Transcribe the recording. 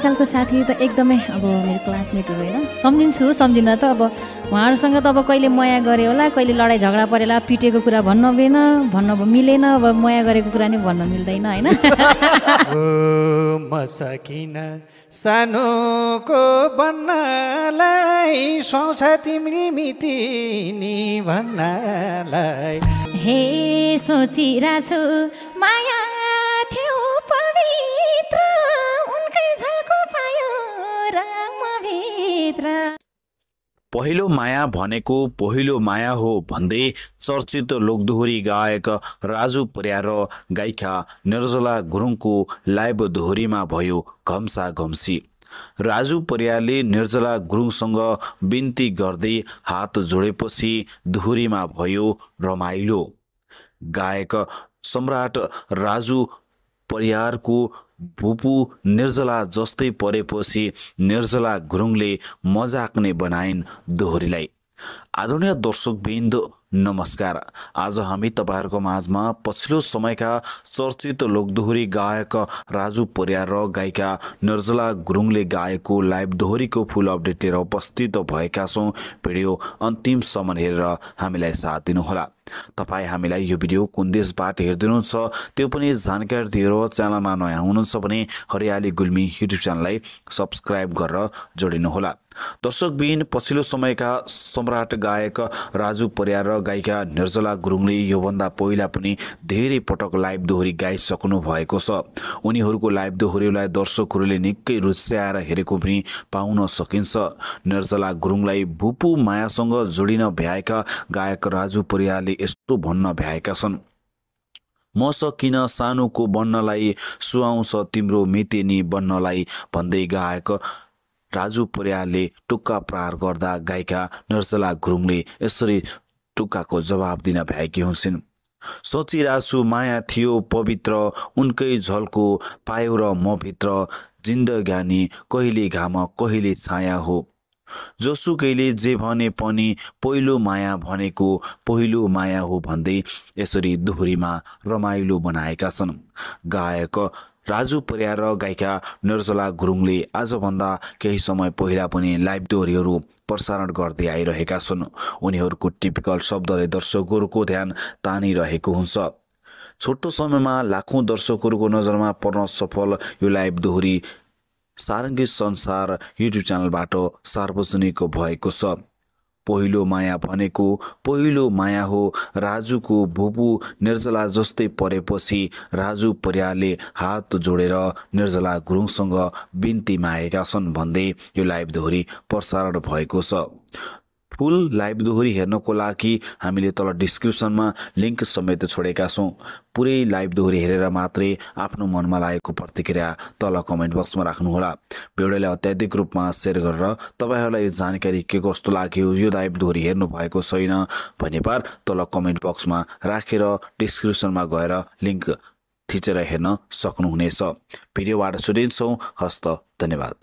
आजकलको साथी त एकदमै अब मेरो क्लासमेटहरू होइन सम्झिन्छु सम्झिन त अब उहाँहरूसँग त अब कहिले माया गरे होला कहिले लडाइँ झगडा परेला पिटेको कुरा भन्न मिलेन अब माया गरेको कुरा नि भन्न मिल्दैन होइन म सकिन सानोको बन्नलाई सोच तिम्री मिति नि भन्नलाई हे सोचिरहेछु माया थियो पवित्र उनकै झल्को पायो रामभित्र पहिलो माया भनेको पहिलो माया हो भन्दै चर्चित लोकदोहोरी गायक राजु परियार र गायिका निर्जला गुरुङको लाइभ दोहोरीमा भयो घम्सा घम्सी। राजु परियारले निर्जला गुरुङसँग बिन्ती गर्दै हात जोडेपछि दोहोरीमा भयो रमाइलो। गायक सम्राट राजु परियारको भुपु निर्जला जस्तै परेपछि निर्जला गुरुङले मजाक नै बनाइन् दोहोरीलाई। आदरणीय दर्शकवृन्द नमस्कार। आज हामी तपाईहरुको माझमा पछिल्लो समयका चर्चित लोकदोहोरी गायक राजु परियार र गायिका निर्जला गुरुङले गाएको लाइभ दोहोरीको फुल अपडेट लिएर उपस्थित भएका छौं। भिडियो अन्तिमसम्म हेरेर हामीलाई साथ दिनुहोला। तपाई हामीलाई यो भिडियो कुन देशबाट हेर्दै हुनुहुन्छ त्यो पनि जानकारी दिएर च्यानलमा नयाँ हुनुहुन्छ भने हरियाली गुल्मी युट्युब च्यानललाई सब्स्क्राइब गरेर जोडिनुहोला। दर्शकबिन पछिल्लो समयका सम्राट गायक राजु परियार र गायिका निर्जला गुरुङले योभन्दा पहिला पनि धेरै पटक लाइभ दोहोरी गाइसक्नु भएको छ। उनीहरूको लाइभ दोहोरीलाई दर्शकहरूले निकै रुचाएर हेरेको पनि पाउन सकिन्छ। निर्जला गुरुङलाई भुपु मायासँग जोडिन भ्याएका गायक राजु परियारले यस्तो भन्न भ्याएका छन्। म सकिन सानोको बन्नलाई सुहाउँछ तिम्रो मिति नि बन्नलाई भन्दै गायक राजु परियारले टुक्का प्रहार गर्दा गायिका निर्जला गुरुङले यसरी टुक्काको जवाब दिन भ्याएकी हुन्छन्। सोचिरहेछु माया थियो पवित्र उनकै झल्को पायो र म भित्र जिन्दगानी कहिले घाम कहिले छाया हो। जोसुकैले जे भने पनि पहिलो माया भनेको पहिलो माया हो भन्दै यसरी दोहोरीमा रमाइलो बनाएका छन्। गायक राजु परियार र गायिका निर्जला गुरुङले आजभन्दा केही समय पहिला पनि लाइभ दोहोरीहरू प्रसारण गर्दै आइरहेका छन्। उनीहरूको टिपिकल शब्दले दर्शकहरूको ध्यान तानिरहेको हुन्छ। छोटो समयमा लाखौं दर्शकहरूको नजरमा पर्न सफल यो लाइभ दोहोरी सारङ्गी संसार युट्युब च्यानलबाट सार्वजनिक भएको छ। पहिलो माया भनेको पहिलो माया हो। राजुको भुपु निर्जला जस्तै परेपछि राजु परियारले हात जोडेर निर्जला गुरुङसँग बिन्ती मागेका छन् भन्दै यो लाइभ दोहोरी प्रसारण भएको छ। फुल लाइभ दोहोरी हेर्नको लागि हामीले तल डिस्क्रिप्सनमा लिंक समेत छोडेका छौं। पुरै लाइभ दोहोरी हेरेर मात्रै आफ्नो मनमा लागेको प्रतिक्रिया तल कमेन्ट बक्समा राख्नुहोला। भिडियोलाई अत्याधिक रूपमा शेयर गरेर तपाईहरुलाई जानकारी के कस्तो लाग्यो यो लाइभ दोहोरी हेर्नु भएको छैन भने पार तल कमेन्ट बक्समा राखेर डिस्क्रिप्सनमा गएर लिंक थिचेर हेर्न सक्नुहुनेछ। भिडियोबाट छुटिन्छौं। हस्त धन्यवाद।